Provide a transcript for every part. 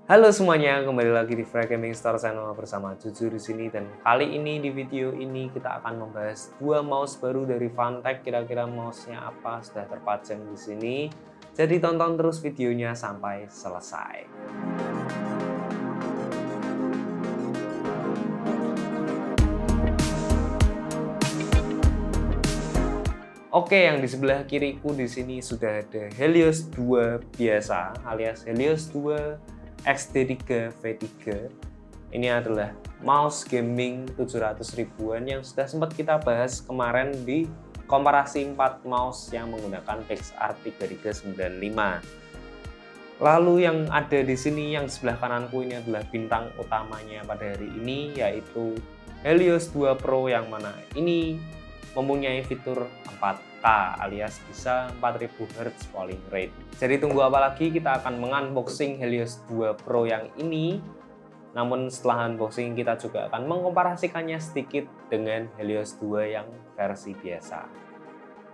Halo semuanya, kembali lagi di Free Gaming Store Channel bersama Juju di sini, dan kali ini di video ini kita akan membahas dua mouse baru dari Funtech. Kira-kira mouse-nya apa sudah terpajang di sini. Jadi tonton terus videonya sampai selesai. Oke, yang di sebelah kiriku di sini sudah ada Helios 2 biasa alias Helios 2 XD3 V3. Ini adalah mouse gaming 700 ribuan yang sudah sempat kita bahas kemarin di komparasi 4 mouse yang menggunakan PixArt 3395. Lalu yang ada di sini yang sebelah kananku ini adalah bintang utamanya pada hari ini, yaitu Helios 2 Pro, yang mana ini mempunyai fitur 4K alias bisa 4000 Hz polling rate. Jadi tunggu apa lagi, kita akan mengunboxing Helios 2 Pro yang ini. Namun setelah unboxing kita juga akan mengkomparasikannya sedikit dengan Helios 2 yang versi biasa.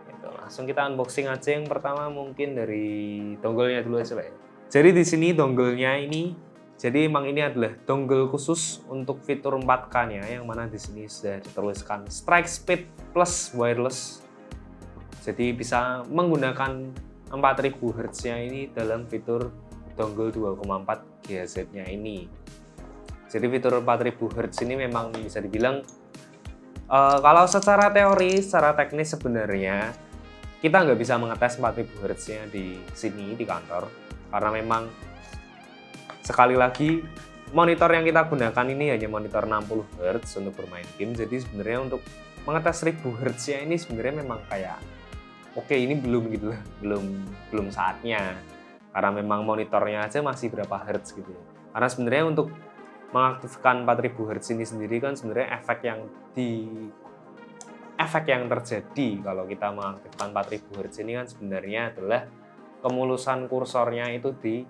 Gitu. Langsung kita unboxing aja. Yang pertama mungkin dari dongle-nya dulu aja, Pak. Jadi di sini dongle-nya ini, jadi emang ini adalah dongle khusus untuk fitur 4K-nya, yang mana di sini sudah dituliskan Strike Speed Plus Wireless. Jadi bisa menggunakan 4000 Hz-nya ini dalam fitur dongle 2,4 GHz-nya ini. Jadi fitur 4000 Hz ini memang bisa dibilang kalau secara teori, secara teknis sebenarnya kita nggak bisa mengetes 4000 Hz-nya di sini di kantor, karena memang sekali lagi monitor yang kita gunakan ini hanya monitor 60 Hz untuk bermain game. Jadi sebenarnya untuk mengetes 1000 Hz-nya ini sebenarnya memang kayak oke, ini belum gitu lah, belum saatnya, karena memang monitornya aja masih berapa Hz gitu ya. Karena sebenarnya untuk mengaktifkan 4000 Hz ini sendiri kan sebenarnya efek yang terjadi kalau kita mengaktifkan 4000 Hz ini kan sebenarnya adalah kemulusan kursornya itu di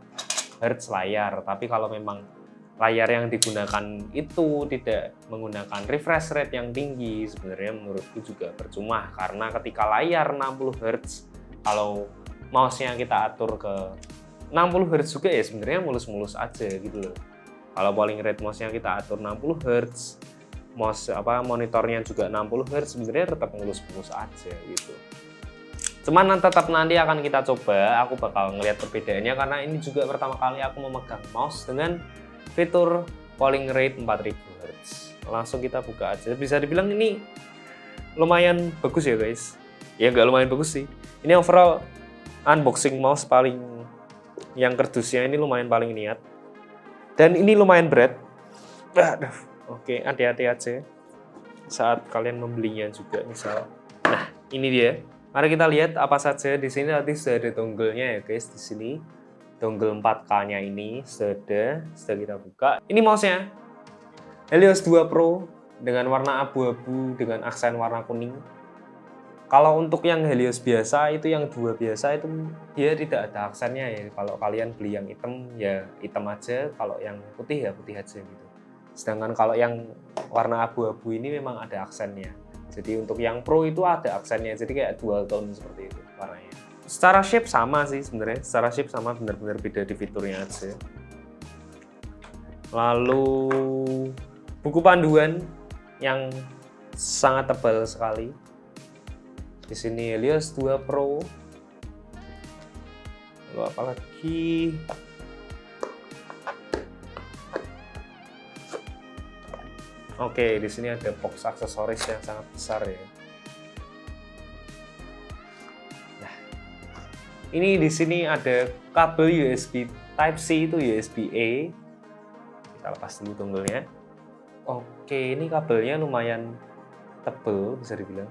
Hz layar. Tapi kalau memang layar yang digunakan itu tidak menggunakan refresh rate yang tinggi, sebenarnya menurutku juga percuma, karena ketika layar 60 Hz, kalau mouse-nya kita atur ke 60 Hz juga ya sebenarnya mulus-mulus aja gitu loh. Kalau polling rate mouse-nya kita atur 60 Hz, monitornya juga 60 Hz, sebenarnya tetap mulus-mulus aja gitu. Cuman tetap nanti akan kita coba, aku bakal ngelihat perbedaannya, karena ini juga pertama kali aku memegang mouse dengan fitur polling rate 4000 Hz. Langsung kita buka aja. Bisa dibilang ini lumayan bagus ya guys. Ya nggak lumayan bagus sih. Ini overall unboxing mouse paling yang kerdusnya ini lumayan paling niat. Dan ini lumayan berat. Aduh, oke, hati-hati aja saat kalian membelinya juga misal. Nah, ini dia. Mari kita lihat apa saja di sini. Nanti sudah ada dongle-nya ya guys di sini. Dongle 4K-nya ini sudah kita buka. Ini mouse-nya Helios 2 Pro dengan warna abu-abu dengan aksen warna kuning. Kalau untuk yang Helios biasa itu, yang 2 biasa itu dia tidak ada aksennya ya. Kalau kalian beli yang hitam ya hitam aja, kalau yang putih ya putih aja gitu. Sedangkan kalau yang warna abu-abu ini memang ada aksennya. Jadi untuk yang Pro itu ada aksennya, jadi kayak dual tone seperti itu warnanya. Secara shape sama sih sebenarnya, secara shape sama, benar-benar beda di fiturnya aja. Lalu buku panduan yang sangat tebal sekali. Di sini Helios 2 Pro. Lalu apa lagi? Oke, di sini ada box aksesoris yang sangat besar ya. Nah, ini di sini ada kabel USB Type-C, itu USB-A. Kita lepas dulu dongle-nya. Oke, ini kabelnya lumayan tebal bisa dibilang.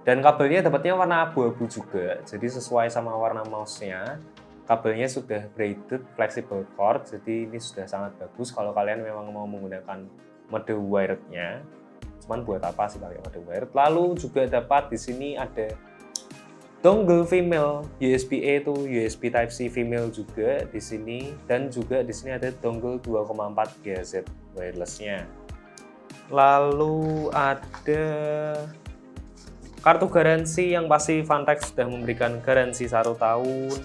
Dan kabelnya dapatnya warna abu-abu juga, jadi sesuai sama warna mouse-nya. Kabelnya sudah braided flexible cord, jadi ini sudah sangat bagus kalau kalian memang mau menggunakan mode wired-nya. Cuman buat apa sih pakai mode wired? Lalu juga dapat di sini ada dongle female USB-A, itu USB Type-C female juga di sini, dan juga di sini ada dongle 2,4 GHz wireless-nya. Lalu ada kartu garansi yang pasti Funtech sudah memberikan garansi 1 tahun.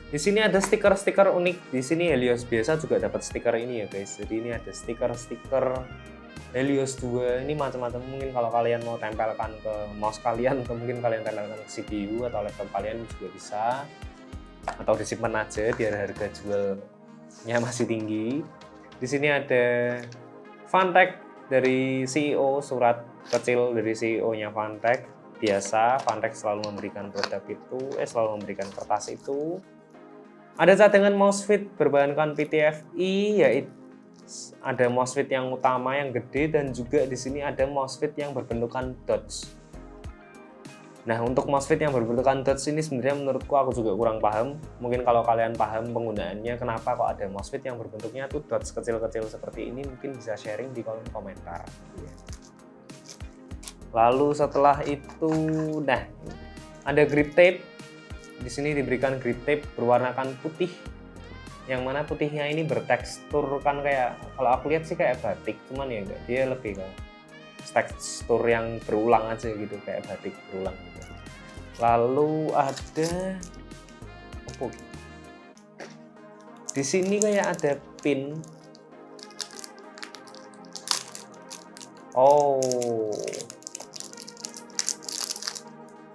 Di sini ada stiker-stiker unik. Di sini Helios biasa juga dapat stiker ini ya guys. Jadi ini ada stiker-stiker Helios 2 ini macam-macam. Mungkin kalau kalian mau tempelkan ke mouse kalian atau mungkin kalian tempelkan ke CPU atau laptop kalian juga bisa. Atau disimpan aja biar harga jualnya masih tinggi. Di sini ada Funtech dari CEO, surat kecil dari CEO-nya Funtech. Biasa Funtech selalu memberikan produk itu, selalu memberikan kertas itu. Ada cadangan MOSFET berbahankan PTFE, yaitu ada MOSFET yang utama yang gede dan juga di sini ada MOSFET yang berbentukan dots. Nah, untuk MOSFET yang berbentukan dots ini sebenarnya menurutku aku juga kurang paham. Mungkin kalau kalian paham penggunaannya, kenapa kok ada MOSFET yang berbentuknya tuh dots kecil-kecil seperti ini, mungkin bisa sharing di kolom komentar. Lalu setelah itu, nah, ada grip tape. Di sini diberikan grip tape berwarnakan putih, yang mana putihnya ini bertekstur kan kayak, kalau aku lihat sih kayak batik, cuman ya enggak, dia lebih ke tekstur yang berulang aja gitu, kayak batik berulang gitu. Lalu ada apa? Di sini kayak ada pin. Oh.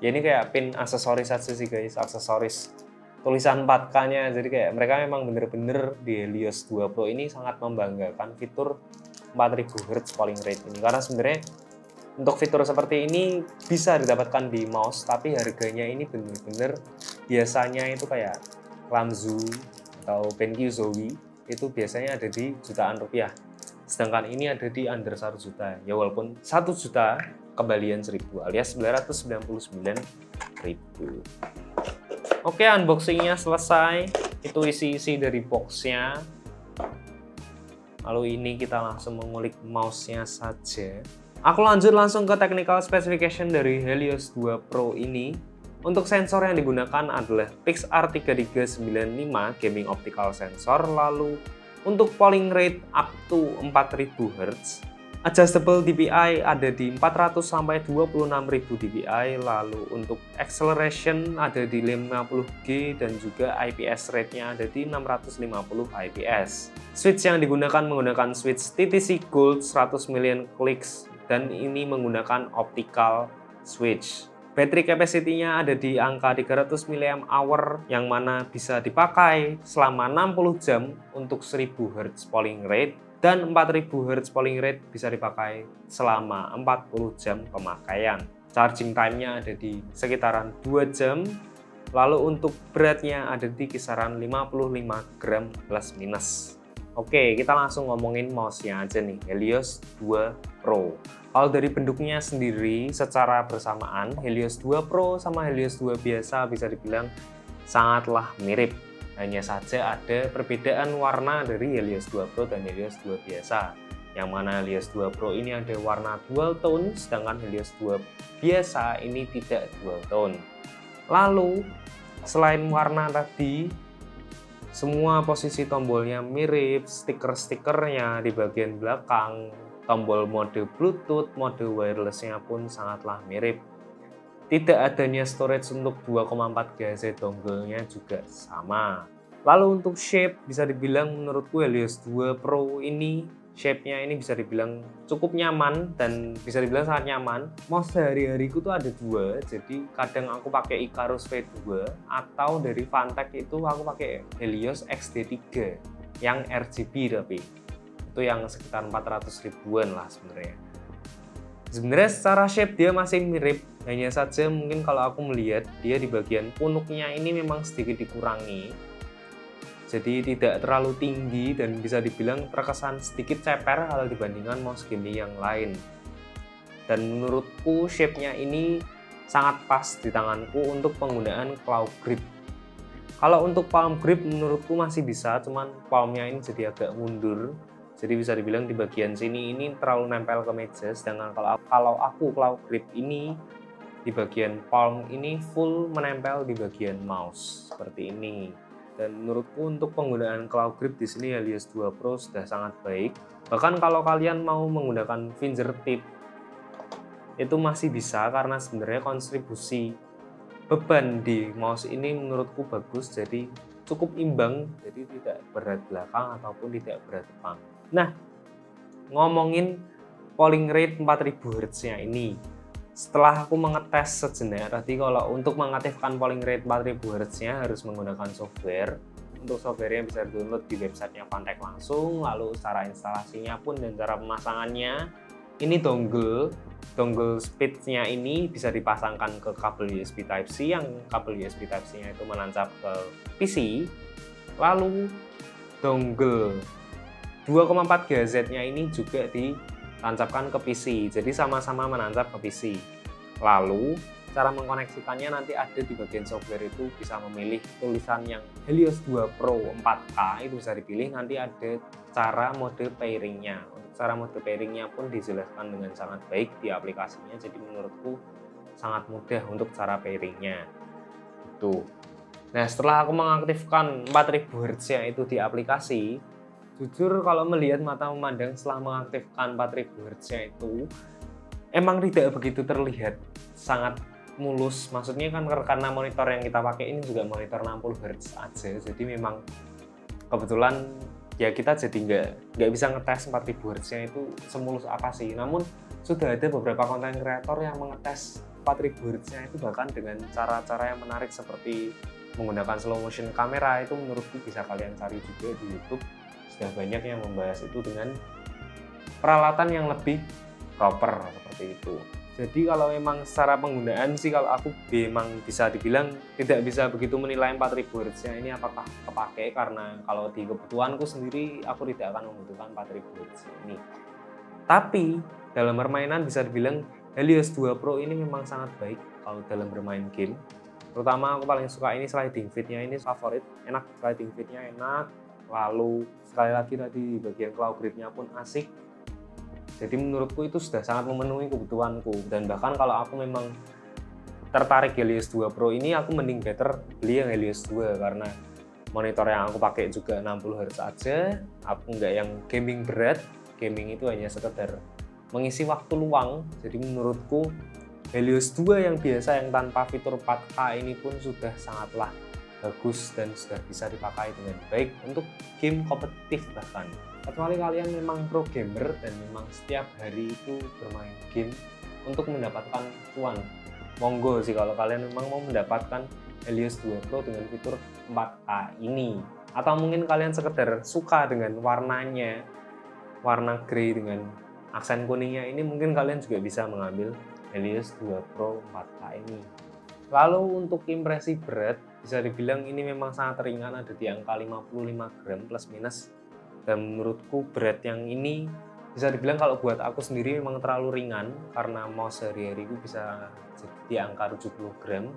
Ya ini kayak pin aksesoris aja sih guys, aksesoris tulisan 4K-nya. Jadi kayak mereka memang bener-bener di Helios 2 Pro ini sangat membanggakan fitur 4000 Hz polling rate ini. Karena sebenarnya untuk fitur seperti ini bisa didapatkan di mouse, tapi harganya ini bener-bener biasanya itu kayak Lamzu atau BenQ Zowie itu biasanya ada di jutaan rupiah. Sedangkan ini ada di under 1 juta. Ya walaupun 1 juta kembalian 1000 alias 999.000. Oke, unboxingnya selesai. Itu isi-isi dari boxnya. Lalu ini kita langsung mengulik mouse-nya saja. Aku lanjut langsung ke technical specification dari Helios 2 Pro ini. Untuk sensor yang digunakan adalah PixArt3395 gaming optical sensor. Lalu untuk polling rate up to 4000 Hz. Adjustable DPI ada di 400 sampai 26.000 DPI, lalu untuk acceleration ada di 50G dan juga IPS rate-nya ada di 650 IPS. Switch yang digunakan menggunakan switch TTC Gold 100 million clicks dan ini menggunakan optical switch. Battery capacity-nya ada di angka 300 mAh yang mana bisa dipakai selama 60 jam untuk 1000 Hz polling rate. Dan 4000 Hz polling rate bisa dipakai selama 40 jam pemakaian. Charging time-nya ada di sekitaran 2 jam. Lalu untuk beratnya ada di kisaran 55 gram plus minus. Oke, kita langsung ngomongin mouse-nya aja nih, Helios 2 Pro. Kalau dari bentuknya sendiri secara bersamaan, Helios 2 Pro sama Helios 2 biasa bisa dibilang sangatlah mirip. Hanya saja ada perbedaan warna dari Helios 2 Pro dan Helios 2 biasa. Yang mana Helios 2 Pro ini ada warna dual tone, sedangkan Helios 2 biasa ini tidak dual tone. Lalu, selain warna tadi, semua posisi tombolnya mirip, stiker-stikernya di bagian belakang, tombol mode Bluetooth, mode wirelessnya pun sangatlah mirip. Tidak adanya storage untuk 2,4 GHz dongle-nya juga sama. Lalu untuk shape, bisa dibilang menurutku Helios 2 Pro ini shape-nya ini bisa dibilang cukup nyaman dan bisa dibilang sangat nyaman. Mouse sehari-hariku tuh ada dua, jadi kadang aku pakai Icarus V2 atau dari Funtech itu aku pakai Helios XD3 yang RGB tapi itu yang sekitar 400 ribuan lah sebenarnya. Sebenarnya secara shape dia masih mirip, hanya saja mungkin kalau aku melihat dia di bagian punuknya ini memang sedikit dikurangi. Jadi tidak terlalu tinggi dan bisa dibilang terkesan sedikit ceper kalau dibandingkan mouse gaming yang lain. Dan menurutku shape-nya ini sangat pas di tanganku untuk penggunaan claw grip. Kalau untuk palm grip menurutku masih bisa, cuman palmnya ini jadi agak mundur. Jadi bisa dibilang di bagian sini ini terlalu nempel ke meja, sedangkan kalau aku claw grip ini di bagian palm ini full menempel di bagian mouse seperti ini. Dan menurutku untuk penggunaan claw grip di sini Helios 2 Pro sudah sangat baik. Bahkan kalau kalian mau menggunakan fingertip itu masih bisa karena sebenarnya kontribusi beban di mouse ini menurutku bagus. Jadi cukup imbang, jadi tidak berat belakang ataupun tidak berat depan. Nah, ngomongin polling rate 4000 Hz-nya ini, setelah aku mengetes sejenak tadi, kalau untuk mengaktifkan polling rate 4000 Hz-nya harus menggunakan software. Untuk softwarenya bisa download di websitenya Fantech langsung, lalu cara instalasinya pun dan cara pemasangannya, ini dongle speed-nya ini bisa dipasangkan ke kabel USB Type-C, yang kabel USB Type-C-nya itu menancap ke PC, lalu dongle 2,4 GHz-nya ini juga ditancapkan ke PC, jadi sama-sama menancap ke PC. Lalu cara mengkoneksikannya nanti ada di bagian software, itu bisa memilih tulisan yang Helios 2 Pro 4K, itu bisa dipilih, nanti ada cara mode pairingnya. Untuk cara mode pairingnya pun dijelaskan dengan sangat baik di aplikasinya, jadi menurutku sangat mudah untuk cara pairingnya. Itu. Nah, setelah aku mengaktifkan 4000 Hz itu di aplikasi, jujur kalau melihat mata memandang setelah mengaktifkan 4000 Hz itu emang tidak begitu terlihat sangat mulus, maksudnya kan karena monitor yang kita pakai ini juga monitor 60 Hz aja, jadi memang kebetulan ya kita jadi nggak bisa ngetes 4000 Hz-nya itu semulus apa sih. Namun sudah ada beberapa konten kreator yang mengetes 4000 Hz-nya itu bahkan dengan cara-cara yang menarik seperti menggunakan slow motion kamera. Itu menurutku bisa kalian cari juga di YouTube, sudah banyak yang membahas itu dengan peralatan yang lebih proper seperti itu. Jadi kalau memang secara penggunaan sih, kalau aku memang bisa dibilang tidak bisa begitu menilai 4000 Hz-nya ini apakah kepake, karena kalau di kebutuhanku sendiri aku tidak akan membutuhkan 4000 Hz ini. Tapi dalam permainan bisa dibilang Helios 2 Pro ini memang sangat baik kalau dalam bermain game. Terutama aku paling suka ini sliding feed-nya, ini favorit, enak, sliding feed-nya enak. Lalu sekali lagi tadi bagian claw grip-nya pun asik. Jadi menurutku itu sudah sangat memenuhi kebutuhanku, dan bahkan kalau aku memang tertarik Helios 2 Pro ini, aku mending better beli yang Helios 2 karena monitor yang aku pakai juga 60 Hz aja, aku nggak yang gaming berat, gaming itu hanya sekedar mengisi waktu luang. Jadi menurutku Helios 2 yang biasa yang tanpa fitur 4K ini pun sudah sangatlah bagus dan sudah bisa dipakai dengan baik untuk game kompetitif bahkan. Kecuali kalian memang pro gamer dan memang setiap hari itu bermain game untuk mendapatkan cuan, monggo sih kalau kalian memang mau mendapatkan Helios 2 Pro dengan fitur 4K ini. Atau mungkin kalian sekedar suka dengan warnanya, warna grey dengan aksen kuningnya ini, mungkin kalian juga bisa mengambil Helios 2 Pro 4K ini. Lalu untuk impresi berat, bisa dibilang ini memang sangat ringan, ada di angka 55 gram plus minus. Dan menurutku berat yang ini bisa dibilang kalau buat aku sendiri memang terlalu ringan, karena mouse sehari-hari itu bisa jadi di angka 70 gram.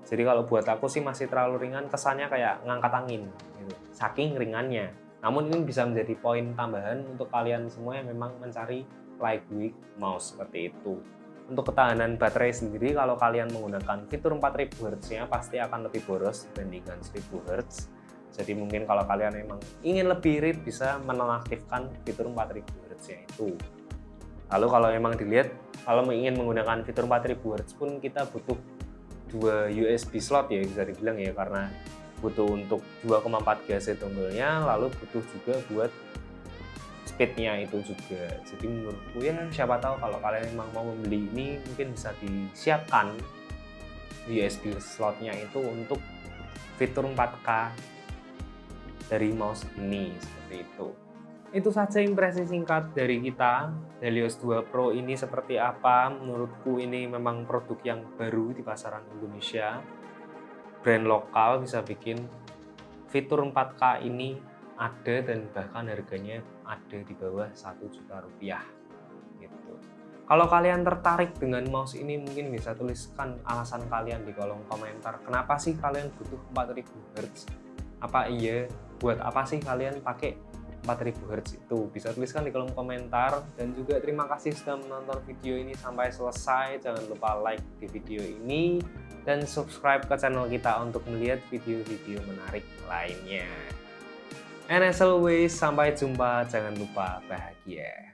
Jadi kalau buat aku sih masih terlalu ringan, kesannya kayak ngangkat angin gitu, saking ringannya. Namun ini bisa menjadi poin tambahan untuk kalian semua yang memang mencari lightweight mouse seperti itu. Untuk ketahanan baterai sendiri, kalau kalian menggunakan fitur 4000 Hz-nya pasti akan lebih boros dibandingkan 1000 Hz. Jadi mungkin kalau kalian memang ingin lebih irit, bisa menonaktifkan fitur 4000 Hz-nya itu. Lalu kalau memang dilihat, kalau ingin menggunakan fitur 4000 Hz pun kita butuh 2 USB slot ya, bisa dibilang ya, karena butuh untuk 2,4 GHz dongle-nya, lalu butuh juga buat speed-nya itu juga. Jadi menurutku ya siapa tahu kalau kalian memang mau membeli ini, mungkin bisa disiapkan USB slot-nya itu untuk fitur 4K dari mouse ini, seperti itu. Itu saja impresi singkat dari kita. Helios 2 Pro ini seperti apa? Menurutku ini memang produk yang baru di pasaran Indonesia. Brand lokal bisa bikin fitur 4K ini ada, dan bahkan harganya ada di bawah 1 juta rupiah gitu. Kalau kalian tertarik dengan mouse ini, mungkin bisa tuliskan alasan kalian di kolom komentar. Kenapa sih kalian butuh 4000 Hz? Apa iya, buat apa sih kalian pakai 4000 Hz itu? Bisa tuliskan di kolom komentar. Dan juga terima kasih sudah menonton video ini sampai selesai. Jangan lupa like di video ini dan subscribe ke channel kita untuk melihat video-video menarik lainnya. And as always, sampai jumpa. Jangan lupa bahagia.